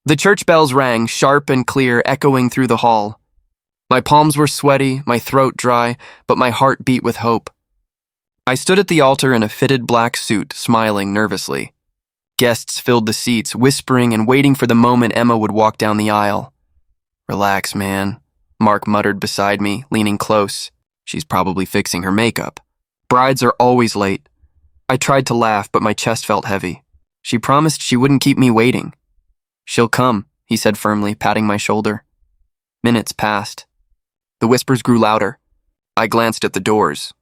The church bells rang, sharp and clear, echoing through the hall. My palms were sweaty, my throat dry, but my heart beat with hope. I stood at the altar in a fitted black suit, smiling nervously. Guests filled the seats, whispering and waiting for the moment Emma would walk down the aisle. "Relax, man," Mark muttered beside me, leaning close. "She's probably fixing her makeup. Brides are always late." I tried to laugh, but my chest felt heavy. She promised she wouldn't keep me waiting. "She'll come," he said firmly, patting my shoulder. Minutes passed. The whispers grew louder. I glanced at the doors.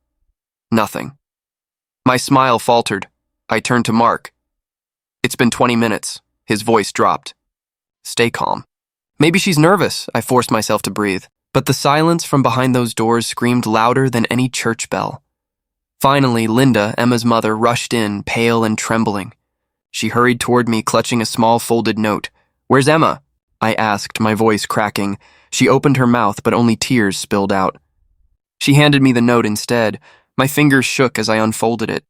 Nothing. My smile faltered. I turned to Mark. "It's been 20 minutes. His voice dropped. "Stay calm." Maybe she's nervous, I forced myself to breathe, but the silence from behind those doors screamed louder than any church bell. Finally, Linda, Emma's mother, rushed in, pale and trembling. She hurried toward me, clutching a small folded note. "Where's Emma?" I asked, my voice cracking. She opened her mouth, but only tears spilled out. She handed me the note instead. My fingers shook as I unfolded it.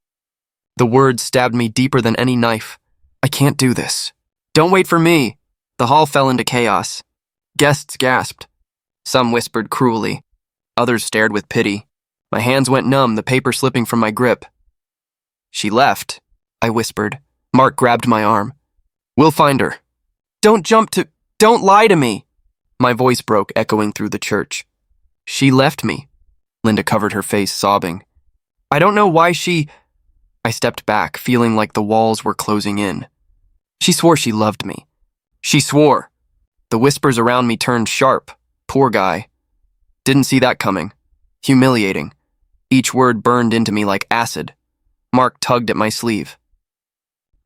The words stabbed me deeper than any knife. "I can't do this. Don't wait for me." The hall fell into chaos. Guests gasped. Some whispered cruelly. Others stared with pity. My hands went numb, the paper slipping from my grip. "She left," I whispered. Mark grabbed my arm. "We'll find her." Don't lie to me." My voice broke, echoing through the church. "She left me." Linda covered her face, sobbing. "I don't know why she—" I stepped back, feeling like the walls were closing in. "She swore she loved me. She swore." The whispers around me turned sharp. Poor guy. Didn't see that coming. Humiliating. Each word burned into me like acid. Mark tugged at my sleeve.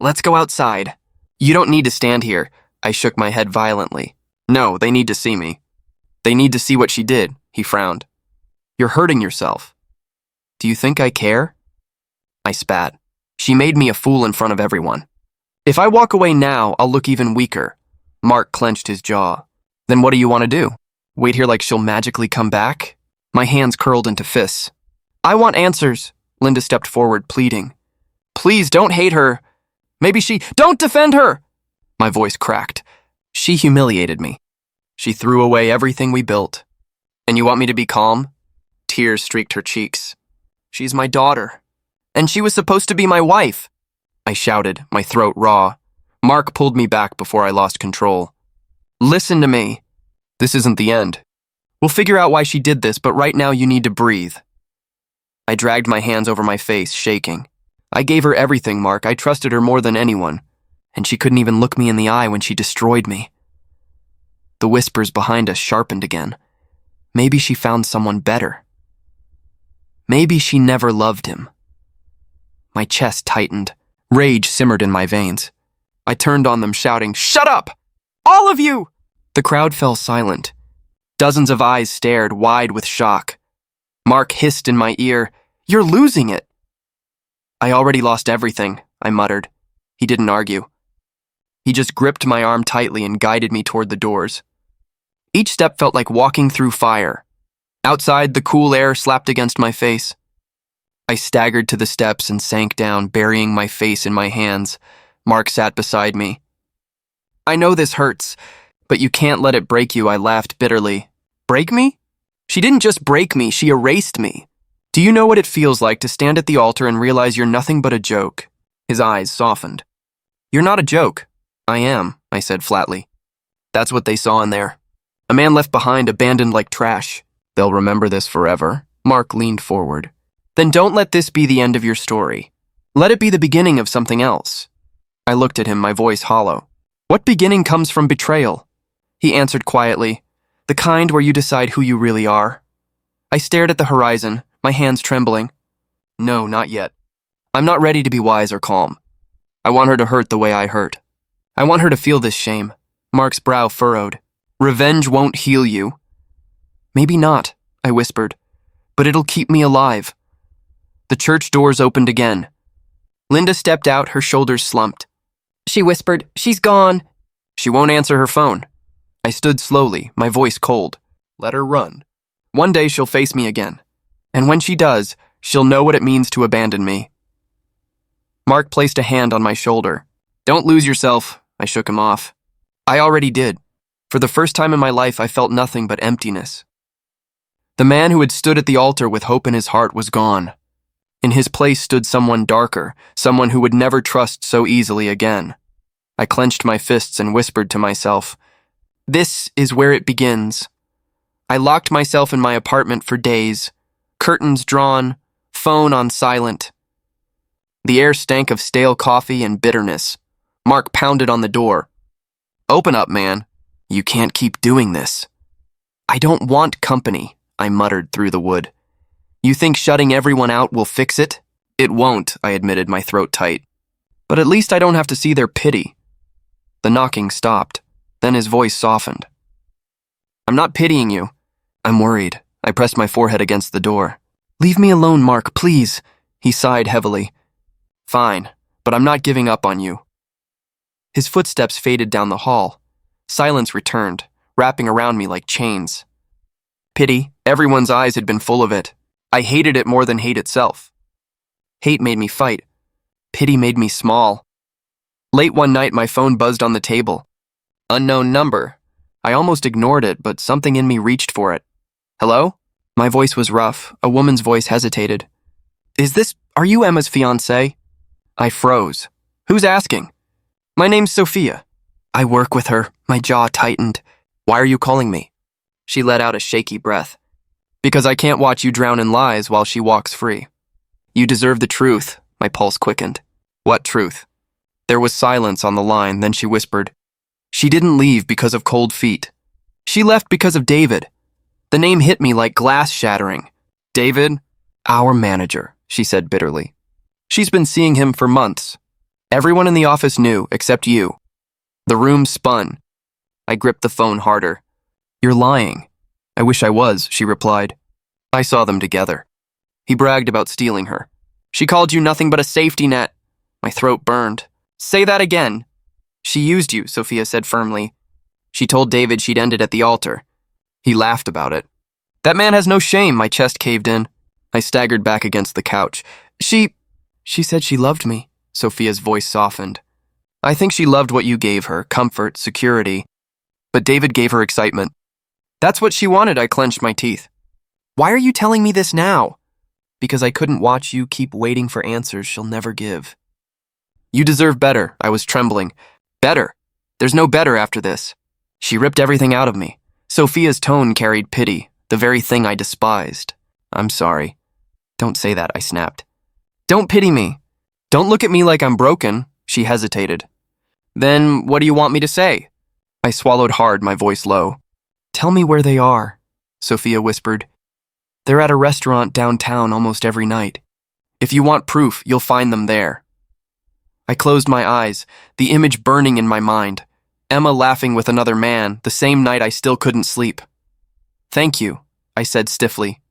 "Let's go outside." "You don't need to stand here." I shook my head violently. "No, they need to see me. They need to see what she did," he frowned. "You're hurting yourself." "Do you think I care?" I spat. "She made me a fool in front of everyone. If I walk away now, I'll look even weaker." Mark clenched his jaw. "Then what do you want to do? Wait here like she'll magically come back?" My hands curled into fists. "I want answers." Linda stepped forward, pleading. "Please don't hate her. Maybe she— Don't defend her!" My voice cracked. She humiliated me. She threw away everything we built. "And you want me to be calm?" Tears streaked her cheeks. "She's my daughter. And she was supposed to be my wife." I shouted, my throat raw. Mark pulled me back before I lost control. "Listen to me. This isn't the end. We'll figure out why she did this, but right now you need to breathe." I dragged my hands over my face, shaking. I gave her everything, Mark. I trusted her more than anyone. And she couldn't even look me in the eye when she destroyed me. The whispers behind us sharpened again. Maybe she found someone better. Maybe she never loved him. My chest tightened. Rage simmered in my veins. I turned on them, shouting, "Shut up! All of you!" The crowd fell silent. Dozens of eyes stared, wide with shock. Mark hissed in my ear, "You're losing it." "I already lost everything," I muttered. He didn't argue. He just gripped my arm tightly and guided me toward the doors. Each step felt like walking through fire. Outside, the cool air slapped against my face. I staggered to the steps and sank down, burying my face in my hands. Mark sat beside me. "I know this hurts, but you can't let it break you," I laughed bitterly. "Break me? She didn't just break me, she erased me. Do you know what it feels like to stand at the altar and realize you're nothing but a joke?" His eyes softened. "You're not a joke." "I am," I said flatly. "That's what they saw in there. A man left behind, abandoned like trash. They'll remember this forever." Mark leaned forward. "Then don't let this be the end of your story. Let it be the beginning of something else." I looked at him, my voice hollow. "What beginning comes from betrayal?" He answered quietly, "The kind where you decide who you really are." I stared at the horizon, my hands trembling. "No, not yet. I'm not ready to be wise or calm. I want her to hurt the way I hurt. I want her to feel this shame." Mark's brow furrowed. "Revenge won't heal you." "Maybe not," I whispered, "but it'll keep me alive." The church doors opened again. Linda stepped out, her shoulders slumped. She whispered, "She's gone." "She won't answer her phone." I stood slowly, my voice cold. "Let her run. One day she'll face me again. And when she does, she'll know what it means to abandon me." Mark placed a hand on my shoulder. "Don't lose yourself," I shook him off. I already did. For the first time in my life, I felt nothing but emptiness. The man who had stood at the altar with hope in his heart was gone. In his place stood someone darker, someone who would never trust so easily again. I clenched my fists and whispered to myself, "This is where it begins." I locked myself in my apartment for days, curtains drawn, phone on silent. The air stank of stale coffee and bitterness. Mark pounded on the door. "Open up, man. You can't keep doing this." "I don't want company," I muttered through the wood. "You think shutting everyone out will fix it?" "It won't," I admitted, my throat tight. "But at least I don't have to see their pity." The knocking stopped. Then his voice softened. "I'm not pitying you. I'm worried." I pressed my forehead against the door. "Leave me alone, Mark, please." He sighed heavily. "Fine, but I'm not giving up on you." His footsteps faded down the hall. Silence returned, wrapping around me like chains. Pity, everyone's eyes had been full of it. I hated it more than hate itself. Hate made me fight. Pity made me small. Late one night, my phone buzzed on the table. Unknown number. I almost ignored it, but something in me reached for it. "Hello?" My voice was rough. A woman's voice hesitated. Are you Emma's fiancé? I froze. "Who's asking?" "My name's Sophia." "I work with her." My jaw tightened. "Why are you calling me?" She let out a shaky breath. "Because I can't watch you drown in lies while she walks free." "You deserve the truth." My pulse quickened. "What truth?" There was silence on the line, then she whispered, "She didn't leave because of cold feet. She left because of David." The name hit me like glass shattering. "David?" "Our manager," she said bitterly. "She's been seeing him for months. Everyone in the office knew, except you." The room spun. I gripped the phone harder. "You're lying." "I wish I was," she replied. "I saw them together. He bragged about stealing her. She called you nothing but a safety net." My throat burned. "Say that again." "She used you," Sophia said firmly. "She told David she'd end it at the altar. He laughed about it." "That man has no shame." My chest caved in. I staggered back against the couch. She said she loved me." Sophia's voice softened. "I think she loved what you gave her, comfort, security. But David gave her excitement." "That's what she wanted." I clenched my teeth. "Why are you telling me this now?" "Because I couldn't watch you keep waiting for answers she'll never give." "You deserve better." I was trembling. "Better? There's no better after this." She ripped everything out of me. Sophia's tone carried pity, the very thing I despised. "I'm sorry." "Don't say that," I snapped. "Don't pity me. Don't look at me like I'm broken." She hesitated. "Then what do you want me to say?" I swallowed hard, my voice low. "Tell me where they are," Sophia whispered. "They're at a restaurant downtown almost every night. If you want proof, you'll find them there." I closed my eyes, the image burning in my mind. Emma laughing with another man, the same night I still couldn't sleep. "Thank you," I said stiffly.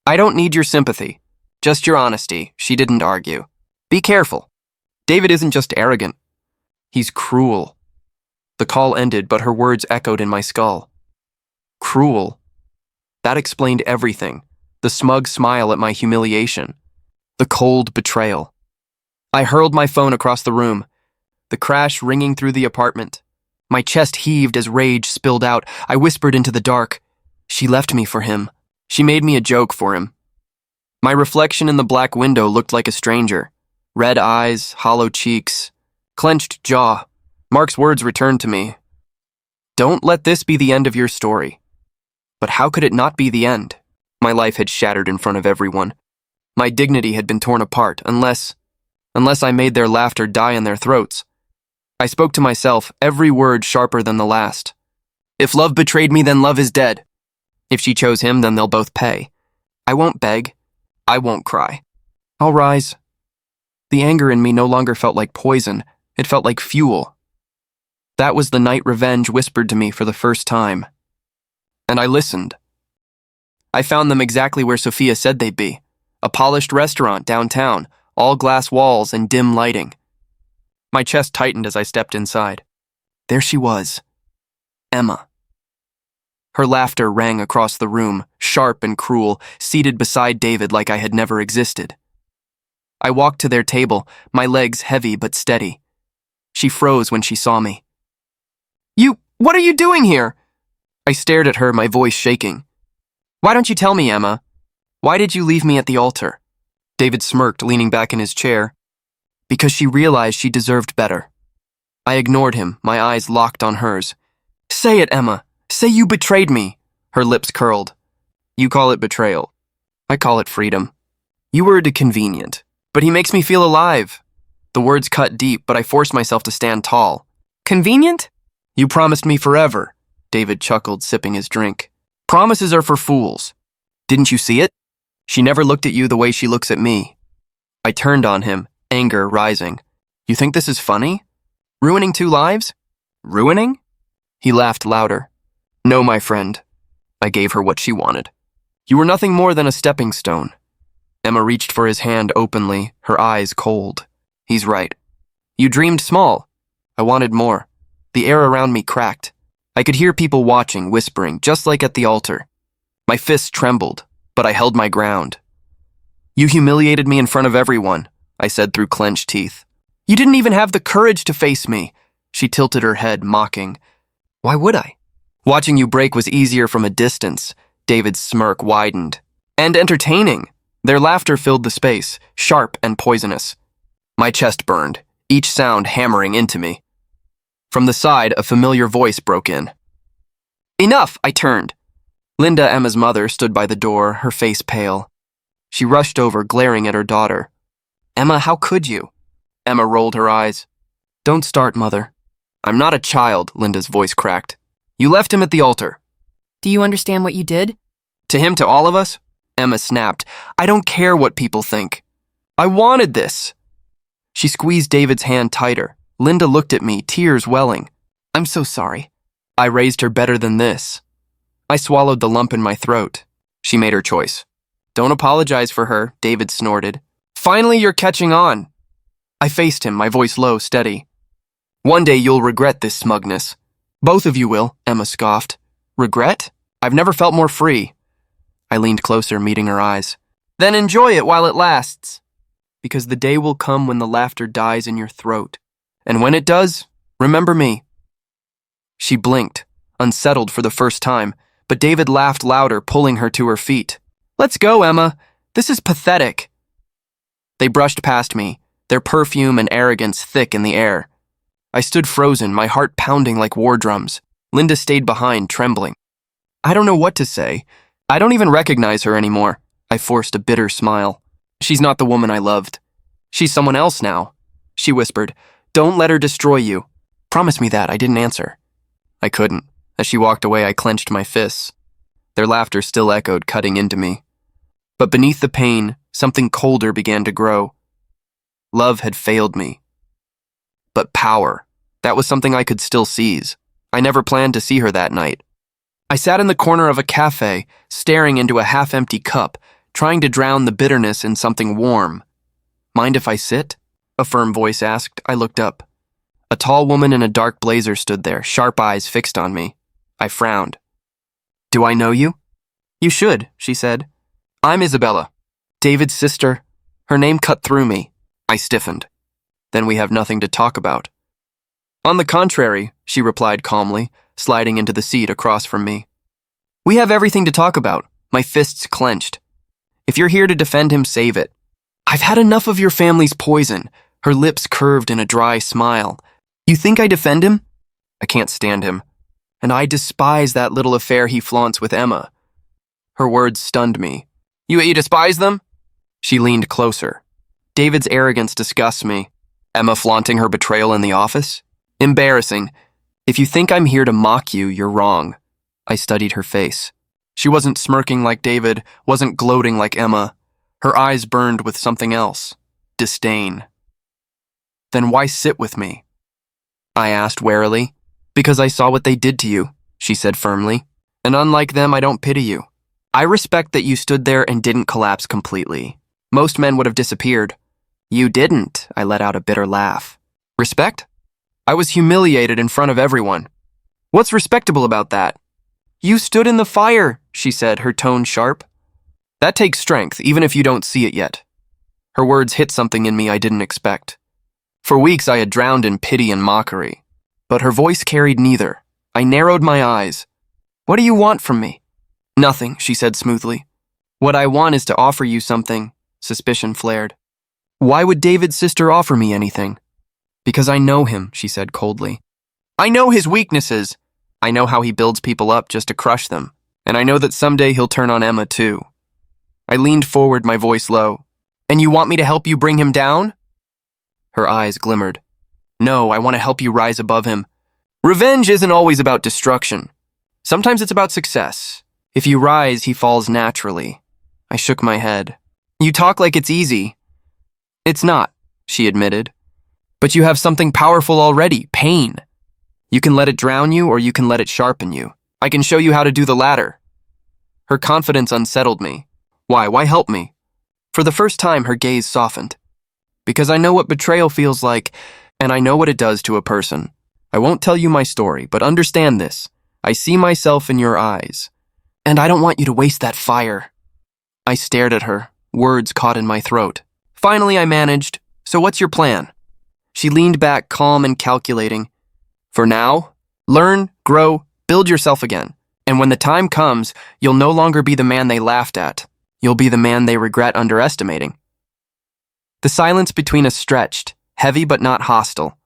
"I don't need your sympathy. Just your honesty." She didn't argue. "Be careful. David isn't just arrogant. He's cruel." The call ended, but her words echoed in my skull. Cruel. That explained everything. The smug smile at my humiliation. The cold betrayal. I hurled my phone across the room, the crash ringing through the apartment. My chest heaved as rage spilled out. I whispered into the dark, "She left me for him. She made me a joke for him." My reflection in the black window looked like a stranger. Red eyes, hollow cheeks, clenched jaw. Mark's words returned to me. "Don't let this be the end of your story." But how could it not be the end? My life had shattered in front of everyone. My dignity had been torn apart, unless I made their laughter die in their throats. I spoke to myself, every word sharper than the last. If love betrayed me, then love is dead. If she chose him, then they'll both pay. I won't beg. I won't cry. I'll rise. The anger in me no longer felt like poison. It felt like fuel. That was the night revenge whispered to me for the first time. And I listened. I found them exactly where Sophia said they'd be. A polished restaurant downtown, all glass walls and dim lighting. My chest tightened as I stepped inside. There she was. Emma. Her laughter rang across the room, sharp and cruel, seated beside David like I had never existed. I walked to their table, my legs heavy but steady. She froze when she saw me. are you doing here? I stared at her, my voice shaking. Why don't you tell me, Emma? Why did you leave me at the altar? David smirked, leaning back in his chair. Because she realized she deserved better. I ignored him, my eyes locked on hers. Say it, Emma. Say you betrayed me. Her lips curled. You call it betrayal. I call it freedom. You were convenient, but he makes me feel alive. The words cut deep, but I forced myself to stand tall. Convenient? You promised me forever, David chuckled, sipping his drink. Promises are for fools. Didn't you see it? She never looked at you the way she looks at me. I turned on him, anger rising. You think this is funny? Ruining 2 lives? Ruining? He laughed louder. No, my friend. I gave her what she wanted. You were nothing more than a stepping stone. Emma reached for his hand openly, her eyes cold. He's right. You dreamed small. I wanted more. The air around me cracked. I could hear people watching, whispering, just like at the altar. My fists trembled, but I held my ground. You humiliated me in front of everyone, I said through clenched teeth. You didn't even have the courage to face me. She tilted her head, mocking. Why would I? Watching you break was easier from a distance. David's smirk widened. And entertaining. Their laughter filled the space, sharp and poisonous. My chest burned, each sound hammering into me. From the side, a familiar voice broke in. Enough, I turned. Linda, Emma's mother, stood by the door, her face pale. She rushed over, glaring at her daughter. Emma, how could you? Emma rolled her eyes. Don't start, Mother. I'm not a child, Linda's voice cracked. You left him at the altar. Do you understand what you did? To him, to all of us? Emma snapped. I don't care what people think. I wanted this. She squeezed David's hand tighter. Linda looked at me, tears welling. I'm so sorry. I raised her better than this. I swallowed the lump in my throat. She made her choice. Don't apologize for her, David snorted. Finally, you're catching on. I faced him, my voice low, steady. One day you'll regret this smugness. Both of you will, Emma scoffed. Regret? I've never felt more free. I leaned closer, meeting her eyes. Then enjoy it while it lasts. Because the day will come when the laughter dies in your throat. And when it does, remember me. She blinked, unsettled for the first time, but David laughed louder, pulling her to her feet. Let's go, Emma. This is pathetic. They brushed past me, their perfume and arrogance thick in the air. I stood frozen, my heart pounding like war drums. Linda stayed behind, trembling. I don't know what to say. I don't even recognize her anymore. I forced a bitter smile. She's not the woman I loved. She's someone else now. She whispered, Don't let her destroy you. Promise me that. I didn't answer. I couldn't. As she walked away, I clenched my fists. Their laughter still echoed, cutting into me. But beneath the pain, something colder began to grow. Love had failed me. But power, that was something I could still seize. I never planned to see her that night. I sat in the corner of a cafe, staring into a half-empty cup, trying to drown the bitterness in something warm. Mind if I sit? A firm voice asked. I looked up. A tall woman in a dark blazer stood there, sharp eyes fixed on me. I frowned. Do I know you? You should, she said. I'm Isabella, David's sister. Her name cut through me. I stiffened. Then we have nothing to talk about. On the contrary, she replied calmly, sliding into the seat across from me. We have everything to talk about. My fists clenched. If you're here to defend him, save it. I've had enough of your family's poison. Her lips curved in a dry smile. You think I defend him? I can't stand him. And I despise that little affair he flaunts with Emma. Her words stunned me. You despise them? She leaned closer. David's arrogance disgusts me. Emma flaunting her betrayal in the office? Embarrassing. If you think I'm here to mock you, you're wrong. I studied her face. She wasn't smirking like David, wasn't gloating like Emma. Her eyes burned with something else. Disdain. Then why sit with me? I asked warily. Because I saw what they did to you, she said firmly. And unlike them, I don't pity you. I respect that you stood there and didn't collapse completely. Most men would have disappeared. You didn't, I let out a bitter laugh. Respect? I was humiliated in front of everyone. What's respectable about that? You stood in the fire, she said, her tone sharp. That takes strength, even if you don't see it yet. Her words hit something in me I didn't expect. For weeks I had drowned in pity and mockery, but her voice carried neither. I narrowed my eyes. What do you want from me? Nothing, she said smoothly. What I want is to offer you something, suspicion flared. Why would David's sister offer me anything? Because I know him, she said coldly. I know his weaknesses. I know how he builds people up just to crush them. And I know that someday he'll turn on Emma too. I leaned forward, my voice low. And you want me to help you bring him down? Her eyes glimmered. No, I want to help you rise above him. Revenge isn't always about destruction. Sometimes it's about success. If you rise, he falls naturally. I shook my head. You talk like it's easy. It's not, she admitted. But you have something powerful already, pain. You can let it drown you or you can let it sharpen you. I can show you how to do the latter. Her confidence unsettled me. Why help me? For the first time, her gaze softened. Because I know what betrayal feels like, and I know what it does to a person. I won't tell you my story, but understand this. I see myself in your eyes. And I don't want you to waste that fire. I stared at her, words caught in my throat. Finally, I managed. So what's your plan? She leaned back, calm and calculating. For now, learn, grow, build yourself again. And when the time comes, you'll no longer be the man they laughed at. You'll be the man they regret underestimating. The silence between us stretched, heavy but not hostile.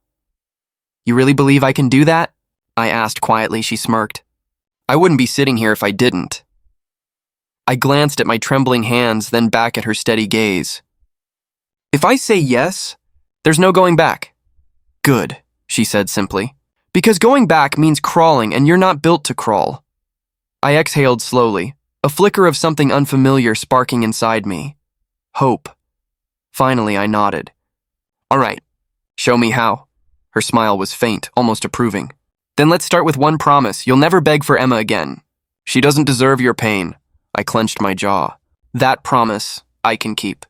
You really believe I can do that? I asked quietly. She smirked. I wouldn't be sitting here if I didn't. I glanced at my trembling hands, then back at her steady gaze. If I say yes, there's no going back. Good, she said simply. Because going back means crawling, and you're not built to crawl. I exhaled slowly, a flicker of something unfamiliar sparking inside me. Hope. Finally, I nodded. All right, show me how. Her smile was faint, almost approving. Then let's start with one promise. You'll never beg for Emma again. She doesn't deserve your pain. I clenched my jaw. That promise, I can keep.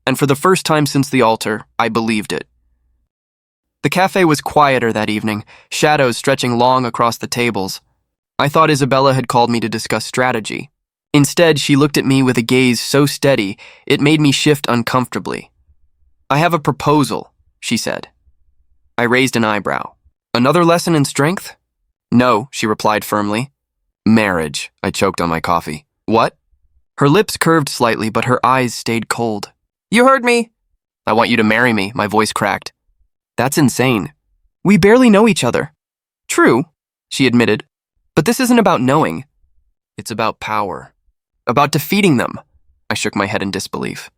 And for the first time since the altar, I believed it. The cafe was quieter that evening, shadows stretching long across the tables. I thought Isabella had called me to discuss strategy. Instead, she looked at me with a gaze so steady, it made me shift uncomfortably. I have a proposal, she said. I raised an eyebrow. Another lesson in strength? No, she replied firmly. Marriage, I choked on my coffee. What? Her lips curved slightly, but her eyes stayed cold. You heard me. I want you to marry me, my voice cracked. That's insane. We barely know each other. True, she admitted. But this isn't about knowing. It's about power. About defeating them. I shook my head in disbelief.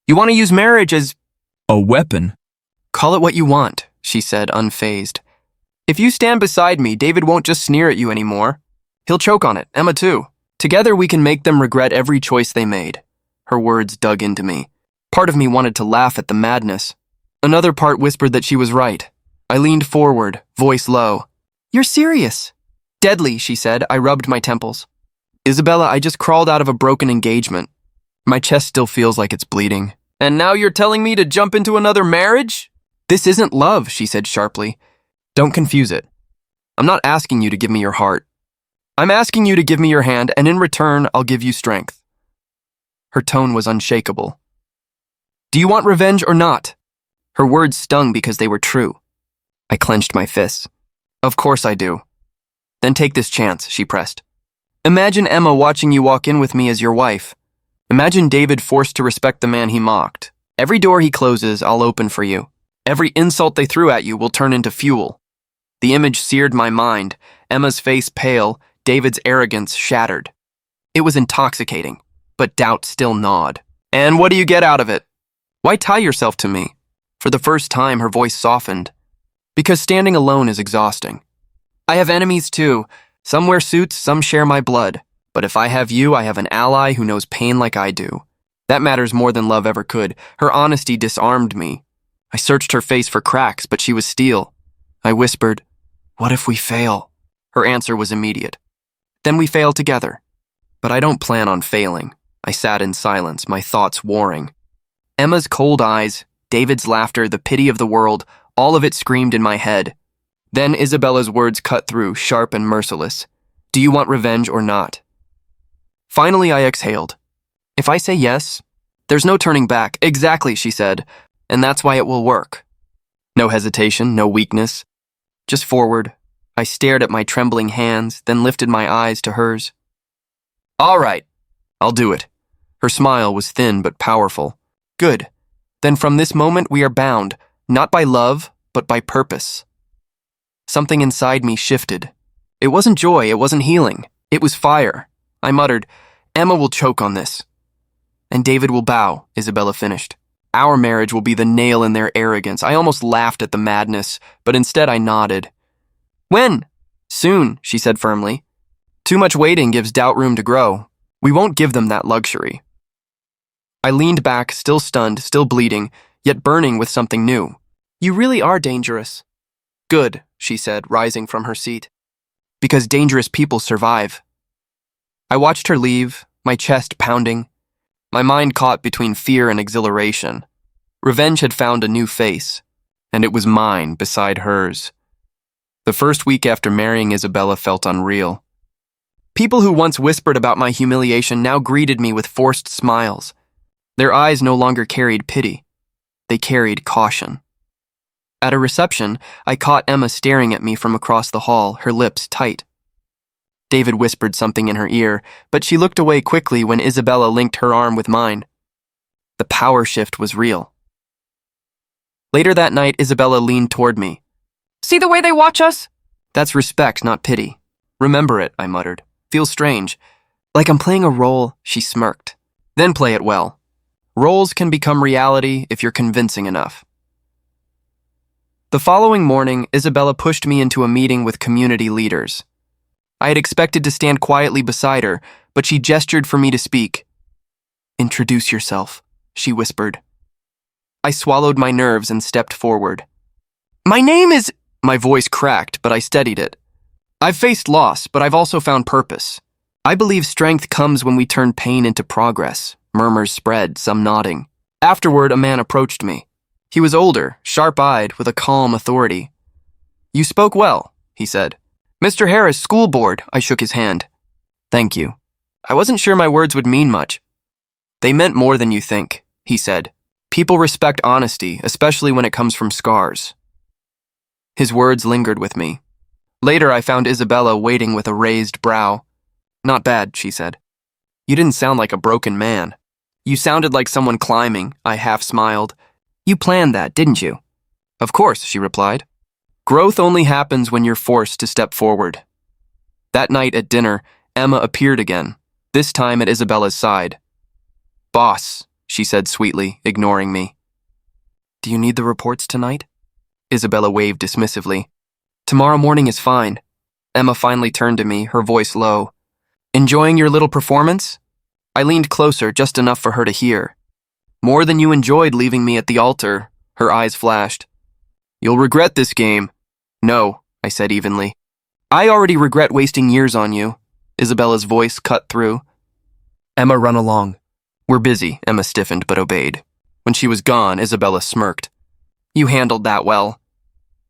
You want to use marriage as a weapon? Call it what you want, she said, unfazed. If you stand beside me, David won't just sneer at you anymore. He'll choke on it, Emma too. Together we can make them regret every choice they made. Her words dug into me. Part of me wanted to laugh at the madness. Another part whispered that she was right. I leaned forward, voice low. You're serious? Deadly, she said. I rubbed my temples. Isabella, I just crawled out of a broken engagement. My chest still feels like it's bleeding. And now you're telling me to jump into another marriage? This isn't love, she said sharply. Don't confuse it. I'm not asking you to give me your heart. I'm asking you to give me your hand, and in return, I'll give you strength. Her tone was unshakable. Do you want revenge or not? Her words stung because they were true. I clenched my fists. Of course I do. Then take this chance, she pressed. Imagine Emma watching you walk in with me as your wife. Imagine David forced to respect the man he mocked. Every door he closes, I'll open for you. Every insult they threw at you will turn into fuel. The image seared my mind, Emma's face pale, David's arrogance shattered. It was intoxicating, but doubt still gnawed. And what do you get out of it? Why tie yourself to me? For the first time, her voice softened. Because standing alone is exhausting. I have enemies too. Some wear suits, some share my blood. But if I have you, I have an ally who knows pain like I do. That matters more than love ever could. Her honesty disarmed me. I searched her face for cracks, but she was steel. I whispered, what if we fail? Her answer was immediate. Then we fail together. But I don't plan on failing. I sat in silence, my thoughts warring. Emma's cold eyes, David's laughter, the pity of the world, all of it screamed in my head. Then Isabella's words cut through, sharp and merciless. Do you want revenge or not? Finally, I exhaled. If I say yes, there's no turning back. Exactly, she said. And that's why it will work. No hesitation, no weakness. Just forward, I stared at my trembling hands, then lifted my eyes to hers. All right, I'll do it. Her smile was thin but powerful. Good. Then from this moment we are bound, not by love, but by purpose. Something inside me shifted. It wasn't joy, it wasn't healing. It was fire. I muttered, Emma will choke on this. And David will bow, Isabella finished. Our marriage will be the nail in their arrogance. I almost laughed at the madness, but instead I nodded. When? Soon, she said firmly. Too much waiting gives doubt room to grow. We won't give them that luxury. I leaned back, still stunned, still bleeding, yet burning with something new. You really are dangerous. Good, she said, rising from her seat. Because dangerous people survive. I watched her leave, my chest pounding. My mind caught between fear and exhilaration. Revenge had found a new face, and it was mine beside hers. The first week after marrying Isabella felt unreal. People who once whispered about my humiliation now greeted me with forced smiles. Their eyes no longer carried pity. They carried caution. At a reception, I caught Emma staring at me from across the hall, her lips tight. David whispered something in her ear, but she looked away quickly when Isabella linked her arm with mine. The power shift was real. Later that night, Isabella leaned toward me. See the way they watch us? That's respect, not pity. Remember it, I muttered. Feels strange. Like I'm playing a role, she smirked. Then play it well. Roles can become reality if you're convincing enough. The following morning, Isabella pushed me into a meeting with community leaders. I had expected to stand quietly beside her, but she gestured for me to speak. Introduce yourself, she whispered. I swallowed my nerves and stepped forward. My name is... My voice cracked, but I steadied it. I've faced loss, but I've also found purpose. I believe strength comes when we turn pain into progress. Murmurs spread, some nodding. Afterward, a man approached me. He was older, sharp-eyed, with a calm authority. You spoke well, he said. Mr. Harris, school board, I shook his hand. Thank you. I wasn't sure my words would mean much. They meant more than you think, he said. People respect honesty, especially when it comes from scars. His words lingered with me. Later, I found Isabella waiting with a raised brow. Not bad, she said. You didn't sound like a broken man. You sounded like someone climbing, I half smiled. You planned that, didn't you? Of course, she replied. Growth only happens when you're forced to step forward. That night at dinner, Emma appeared again, this time at Isabella's side. Boss, she said sweetly, ignoring me. Do you need the reports tonight? Isabella waved dismissively. Tomorrow morning is fine. Emma finally turned to me, her voice low. Enjoying your little performance? I leaned closer, just enough for her to hear. More than you enjoyed leaving me at the altar, her eyes flashed. You'll regret this game. No, I said evenly. I already regret wasting years on you. Isabella's voice cut through. Emma, run along. We're busy, Emma stiffened but obeyed. When she was gone, Isabella smirked. You handled that well.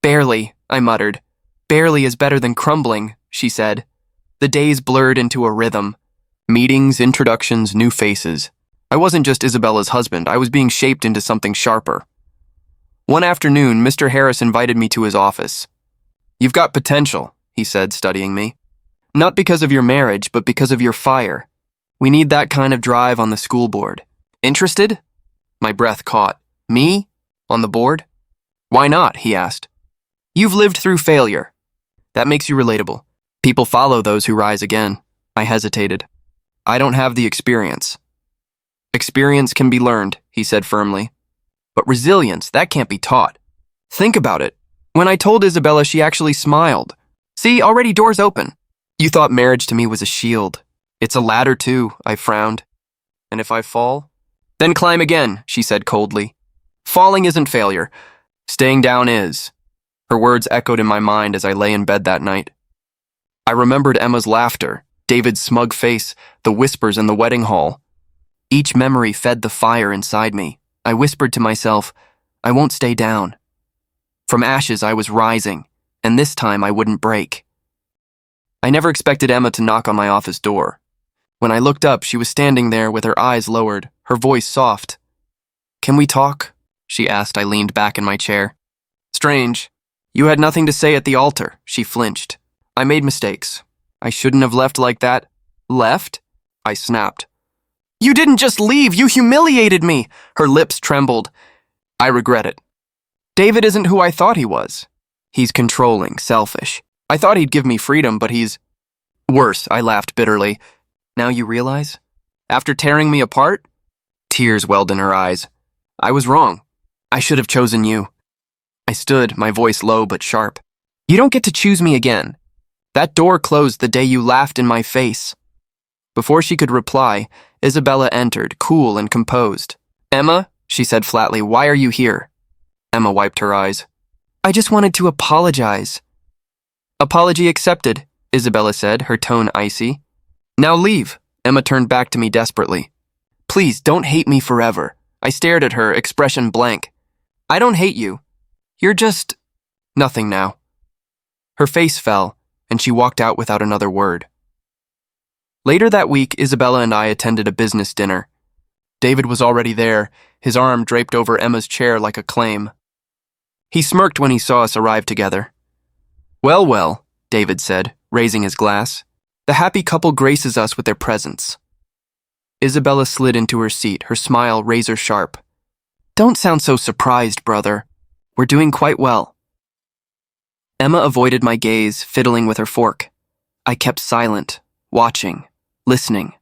Barely, I muttered. Barely is better than crumbling, she said. The days blurred into a rhythm. Meetings, introductions, new faces. I wasn't just Isabella's husband, I was being shaped into something sharper. One afternoon, Mr. Harris invited me to his office. You've got potential, he said, studying me. Not because of your marriage, but because of your fire. We need that kind of drive on the school board. Interested? My breath caught. Me? On the board? Why not? He asked. You've lived through failure. That makes you relatable. People follow those who rise again. I hesitated. I don't have the experience. Experience can be learned, he said firmly. But resilience, that can't be taught. Think about it. When I told Isabella, she actually smiled. See, already doors open. You thought marriage to me was a shield. It's a ladder too, I frowned. And if I fall? Then climb again, she said coldly. Falling isn't failure. Staying down is. Her words echoed in my mind as I lay in bed that night. I remembered Emma's laughter, David's smug face, the whispers in the wedding hall. Each memory fed the fire inside me. I whispered to myself, I won't stay down. From ashes I was rising, and this time I wouldn't break. I never expected Emma to knock on my office door. When I looked up, she was standing there with her eyes lowered, her voice soft. Can we talk? She asked. I leaned back in my chair. Strange. You had nothing to say at the altar, she flinched. I made mistakes. I shouldn't have left like that. Left? I snapped. You didn't just leave, you humiliated me. Her lips trembled. I regret it. David isn't who I thought he was. He's controlling, selfish. I thought he'd give me freedom, but he's worse, I laughed bitterly. Now you realize? After tearing me apart? Tears welled in her eyes. I was wrong. I should have chosen you. I stood, my voice low but sharp. You don't get to choose me again. That door closed the day you laughed in my face. Before she could reply, Isabella entered, cool and composed. Emma, she said flatly, why are you here? Emma wiped her eyes. I just wanted to apologize. Apology accepted, Isabella said, her tone icy. Now leave. Emma turned back to me desperately. Please, don't hate me forever. I stared at her, expression blank. I don't hate you. You're just nothing now. Her face fell, and she walked out without another word. Later that week, Isabella and I attended a business dinner. David was already there, his arm draped over Emma's chair like a claim. He smirked when he saw us arrive together. Well, well, David said, raising his glass. The happy couple graces us with their presence. Isabella slid into her seat, her smile razor sharp. Don't sound so surprised, brother. We're doing quite well. Emma avoided my gaze, fiddling with her fork. I kept silent, watching, listening.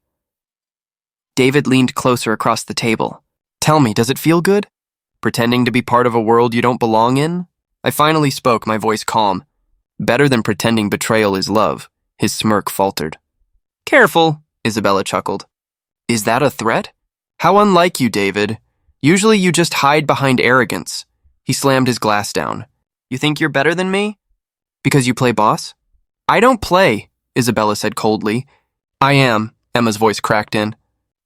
David leaned closer across the table. Tell me, does it feel good? Pretending to be part of a world you don't belong in? I finally spoke, my voice calm. Better than pretending betrayal is love. His smirk faltered. Careful, Isabella chuckled. Is that a threat? How unlike you, David. Usually you just hide behind arrogance. He slammed his glass down. You think you're better than me? Because you play boss? I don't play, Isabella said coldly. I am, Emma's voice cracked in.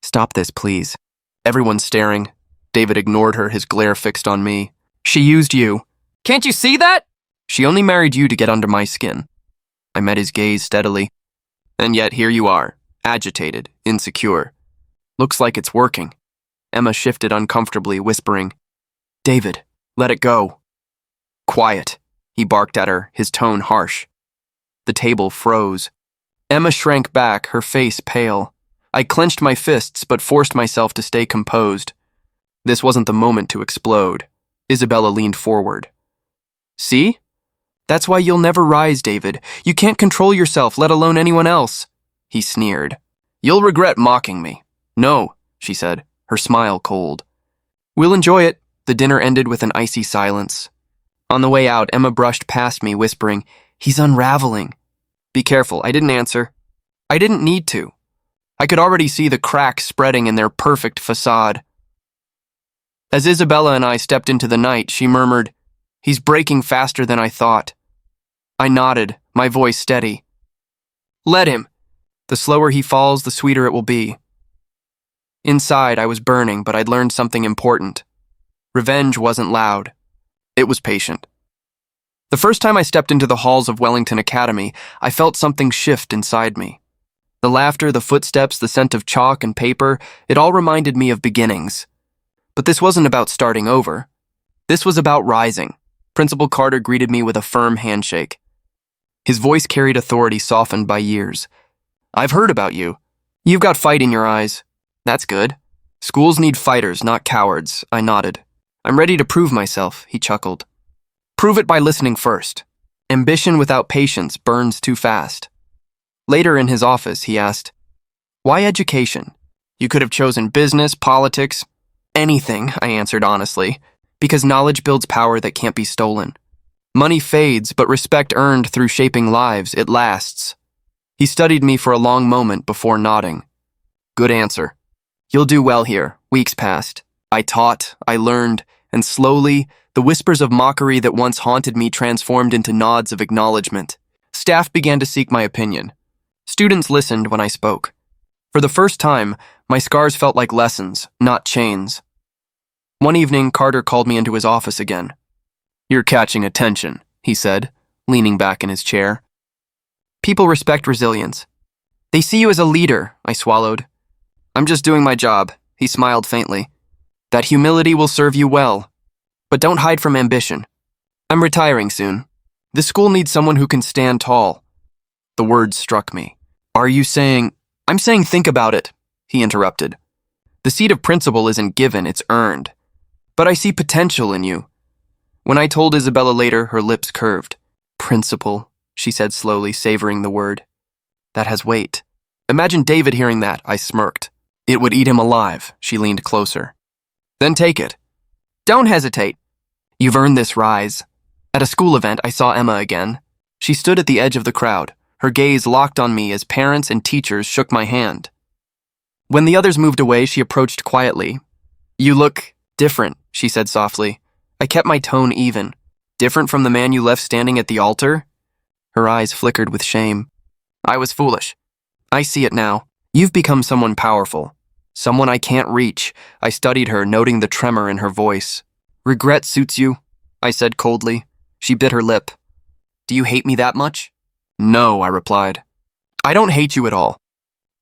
Stop this, please. Everyone's staring. David ignored her, his glare fixed on me. She used you. Can't you see that? She only married you to get under my skin. I met his gaze steadily. And yet here you are, agitated, insecure. Looks like it's working. Emma shifted uncomfortably, whispering, David, let it go. Quiet, he barked at her, his tone harsh. The table froze. Emma shrank back, her face pale. I clenched my fists but forced myself to stay composed. This wasn't the moment to explode. Isabella leaned forward. See? That's why you'll never rise, David. You can't control yourself, let alone anyone else. He sneered. You'll regret mocking me. No, she said, her smile cold. We'll enjoy it. The dinner ended with an icy silence. On the way out, Emma brushed past me, whispering, He's unraveling. Be careful, I didn't answer. I didn't need to. I could already see the cracks spreading in their perfect facade. As Isabella and I stepped into the night, she murmured, He's breaking faster than I thought. I nodded, my voice steady. Let him. The slower he falls, the sweeter it will be. Inside, I was burning, but I'd learned something important. Revenge wasn't loud. It was patient. The first time I stepped into the halls of Wellington Academy, I felt something shift inside me. The laughter, the footsteps, the scent of chalk and paper, it all reminded me of beginnings. But this wasn't about starting over. This was about rising. Principal Carter greeted me with a firm handshake. His voice carried authority softened by years. I've heard about you. You've got fight in your eyes. That's good. Schools need fighters, not cowards, I nodded. I'm ready to prove myself, he chuckled. Prove it by listening first. Ambition without patience burns too fast. Later in his office, he asked, Why education? You could have chosen business, politics, anything, I answered honestly, because knowledge builds power that can't be stolen. Money fades, but respect earned through shaping lives, it lasts. He studied me for a long moment before nodding. Good answer. You'll do well here. Weeks passed. I taught, I learned, and slowly, the whispers of mockery that once haunted me transformed into nods of acknowledgement. Staff began to seek my opinion. Students listened when I spoke. For the first time, my scars felt like lessons, not chains. One evening, Carter called me into his office again. You're catching attention, he said, leaning back in his chair. People respect resilience. They see you as a leader, I swallowed. I'm just doing my job, he smiled faintly. That humility will serve you well. But don't hide from ambition. I'm retiring soon. This school needs someone who can stand tall. The words struck me. Are you saying— I'm saying think about it, he interrupted. The seat of principal isn't given, it's earned. But I see potential in you. When I told Isabella later, her lips curved. Principal, she said slowly, savoring the word. That has weight. Imagine David hearing that, I smirked. It would eat him alive, she leaned closer. Then take it. Don't hesitate. You've earned this rise. At a school event, I saw Emma again. She stood at the edge of the crowd, her gaze locked on me as parents and teachers shook my hand. When the others moved away, she approached quietly. You look different, she said softly. I kept my tone even. Different from the man you left standing at the altar? Her eyes flickered with shame. I was foolish. I see it now. You've become someone powerful. Someone I can't reach. I studied her, noting the tremor in her voice. Regret suits you, I said coldly. She bit her lip. Do you hate me that much? No, I replied. I don't hate you at all.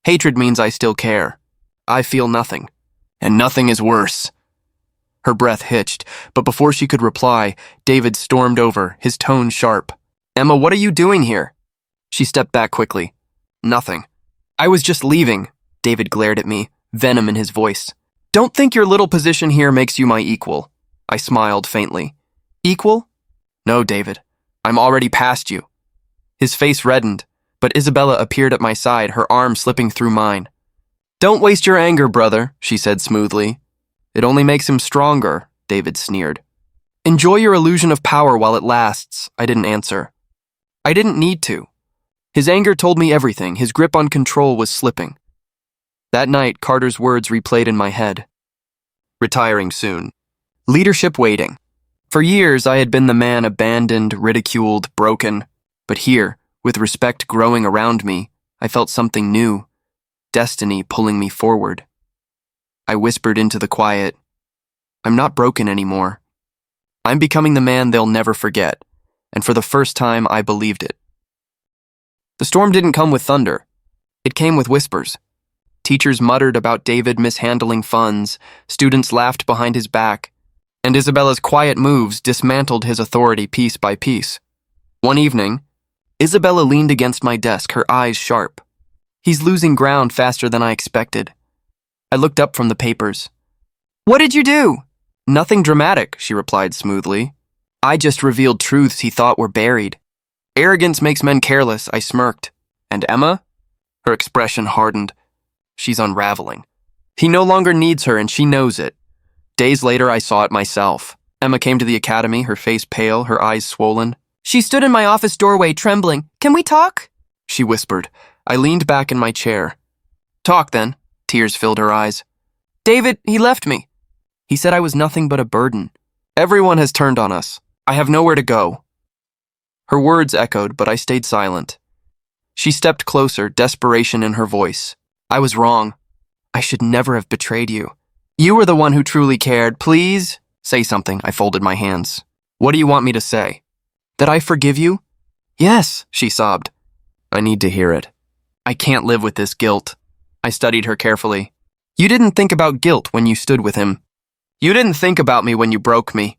Hatred means I still care. I feel nothing. And nothing is worse. Her breath hitched, but before she could reply, David stormed over, his tone sharp. Emma, what are you doing here? She stepped back quickly. Nothing. I was just leaving. David glared at me, venom in his voice. Don't think your little position here makes you my equal. I smiled faintly. Equal? No, David. I'm already past you. His face reddened, but Isabella appeared at my side, her arm slipping through mine. Don't waste your anger, brother, she said smoothly. It only makes him stronger, David sneered. Enjoy your illusion of power while it lasts, I didn't answer. I didn't need to. His anger told me everything, his grip on control was slipping. That night, Carter's words replayed in my head. Retiring soon. Leadership waiting. For years, I had been the man abandoned, ridiculed, broken. But here, with respect growing around me, I felt something new. Destiny pulling me forward. I whispered into the quiet, I'm not broken anymore. I'm becoming the man they'll never forget, and for the first time I believed it. The storm didn't come with thunder. It came with whispers. Teachers muttered about David mishandling funds, students laughed behind his back, and Isabella's quiet moves dismantled his authority piece by piece. One evening, Isabella leaned against my desk, her eyes sharp. He's losing ground faster than I expected. I looked up from the papers. What did you do? Nothing dramatic, she replied smoothly. I just revealed truths he thought were buried. Arrogance makes men careless, I smirked. And Emma? Her expression hardened. She's unraveling. He no longer needs her and she knows it. Days later, I saw it myself. Emma came to the academy, her face pale, her eyes swollen. She stood in my office doorway, trembling. Can we talk? She whispered. I leaned back in my chair. Talk then. Tears filled her eyes. David, he left me. He said I was nothing but a burden. Everyone has turned on us. I have nowhere to go. Her words echoed, but I stayed silent. She stepped closer, desperation in her voice. I was wrong. I should never have betrayed you. You were the one who truly cared. Please say something. I folded my hands. What do you want me to say? That I forgive you? Yes, she sobbed. I need to hear it. I can't live with this guilt. I studied her carefully. You didn't think about guilt when you stood with him. You didn't think about me when you broke me.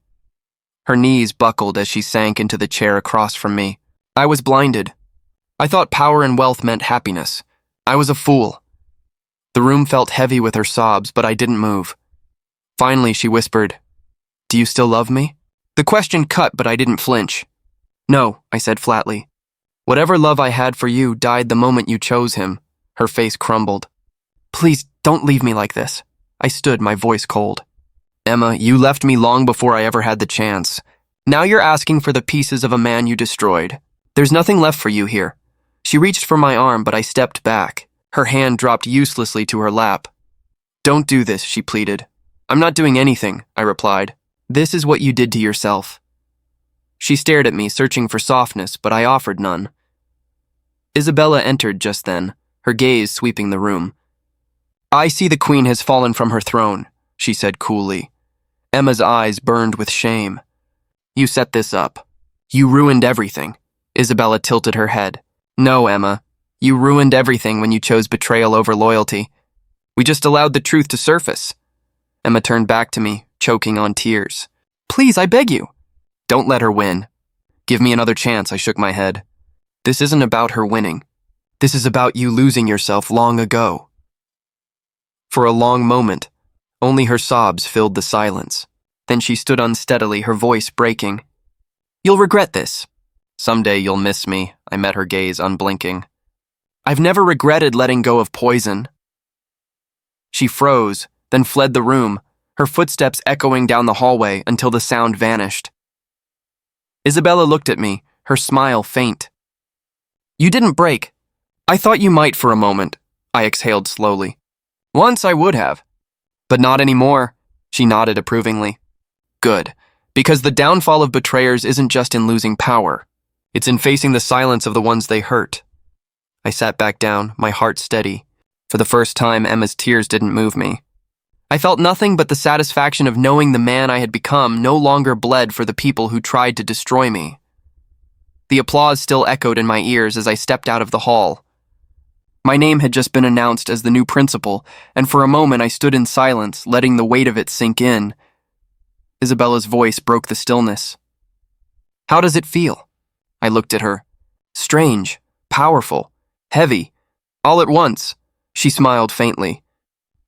Her knees buckled as she sank into the chair across from me. I was blinded. I thought power and wealth meant happiness. I was a fool. The room felt heavy with her sobs, but I didn't move. Finally, she whispered, Do you still love me? The question cut, but I didn't flinch. No, I said flatly. Whatever love I had for you died the moment you chose him. Her face crumbled. Please, don't leave me like this. I stood, my voice cold. Emma, you left me long before I ever had the chance. Now you're asking for the pieces of a man you destroyed. There's nothing left for you here. She reached for my arm, but I stepped back. Her hand dropped uselessly to her lap. Don't do this, she pleaded. I'm not doing anything, I replied. This is what you did to yourself. She stared at me, searching for softness, but I offered none. Isabella entered just then, her gaze sweeping the room. I see the queen has fallen from her throne, she said coolly. Emma's eyes burned with shame. You set this up. You ruined everything. Isabella tilted her head. No, Emma. You ruined everything when you chose betrayal over loyalty. We just allowed the truth to surface. Emma turned back to me, choking on tears. Please, I beg you. Don't let her win. Give me another chance, I shook my head. This isn't about her winning. This is about you losing yourself long ago. For a long moment, only her sobs filled the silence. Then she stood unsteadily, her voice breaking. You'll regret this. Someday you'll miss me, I met her gaze unblinking. I've never regretted letting go of poison. She froze, then fled the room, her footsteps echoing down the hallway until the sound vanished. Isabella looked at me, her smile faint. You didn't break. I thought you might for a moment, I exhaled slowly. Once I would have. But not anymore, she nodded approvingly. Good, because the downfall of betrayers isn't just in losing power. It's in facing the silence of the ones they hurt. I sat back down, my heart steady. For the first time, Emma's tears didn't move me. I felt nothing but the satisfaction of knowing the man I had become no longer bled for the people who tried to destroy me. The applause still echoed in my ears as I stepped out of the hall. My name had just been announced as the new principal, and for a moment I stood in silence, letting the weight of it sink in. Isabella's voice broke the stillness. How does it feel? I looked at her. Strange, powerful, heavy, all at once. She smiled faintly.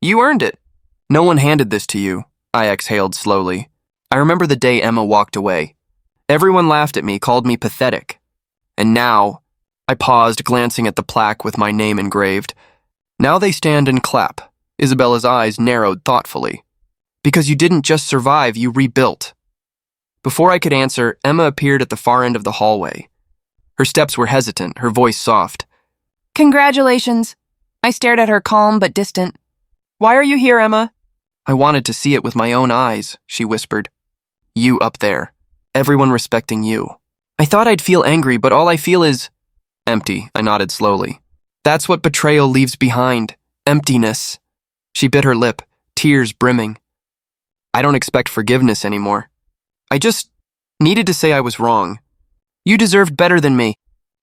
You earned it. No one handed this to you, I exhaled slowly. I remember the day Emma walked away. Everyone laughed at me, called me pathetic. And now, I paused, glancing at the plaque with my name engraved. Now they stand and clap. Isabella's eyes narrowed thoughtfully. Because you didn't just survive, you rebuilt. Before I could answer, Emma appeared at the far end of the hallway. Her steps were hesitant, her voice soft. Congratulations. I stared at her calm but distant. Why are you here, Emma? I wanted to see it with my own eyes, she whispered. You up there. Everyone respecting you. I thought I'd feel angry, but all I feel is empty, I nodded slowly. That's what betrayal leaves behind. Emptiness. She bit her lip, tears brimming. I don't expect forgiveness anymore. I just needed to say I was wrong. You deserved better than me.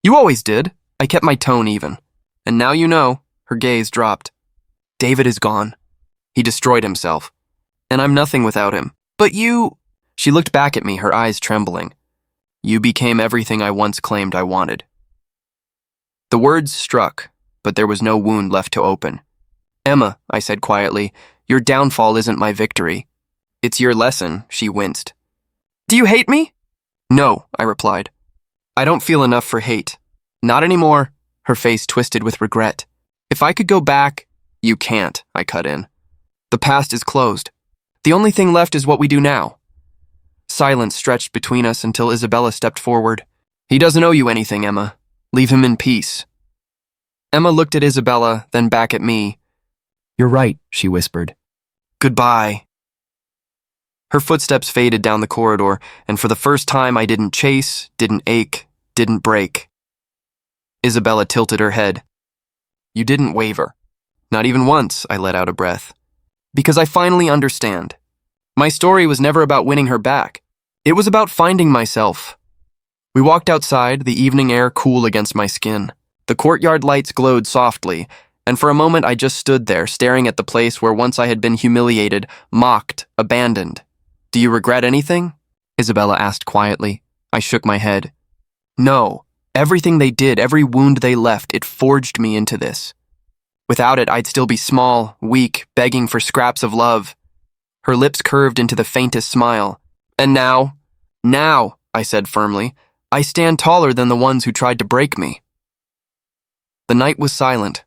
You always did. I kept my tone even. And now you know, her gaze dropped. David is gone. He destroyed himself. And I'm nothing without him. But you... She looked back at me, her eyes trembling. You became everything I once claimed I wanted. The words struck, but there was no wound left to open. Emma, I said quietly, your downfall isn't my victory. It's your lesson, she winced. Do you hate me? No, I replied. I don't feel enough for hate. Not anymore, her face twisted with regret. If I could go back, you can't, I cut in. The past is closed. The only thing left is what we do now. Silence stretched between us until Isabella stepped forward. He doesn't owe you anything, Emma. Leave him in peace. Emma looked at Isabella, then back at me. You're right, she whispered. Goodbye. Her footsteps faded down the corridor, and for the first time I didn't chase, didn't ache, didn't break. Isabella tilted her head. You didn't waver. Not even once, I let out a breath. Because I finally understand. My story was never about winning her back. It was about finding myself. We walked outside, the evening air cool against my skin. The courtyard lights glowed softly, and for a moment I just stood there, staring at the place where once I had been humiliated, mocked, abandoned. Do you regret anything? Isabella asked quietly. I shook my head. No. Everything they did, every wound they left, it forged me into this. Without it, I'd still be small, weak, begging for scraps of love. Her lips curved into the faintest smile. And now, I said firmly, I stand taller than the ones who tried to break me. The night was silent,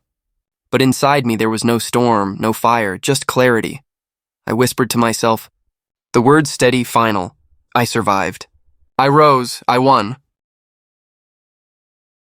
but inside me there was no storm, no fire, just clarity. I whispered to myself, the words steady, final. I survived. I rose, I won.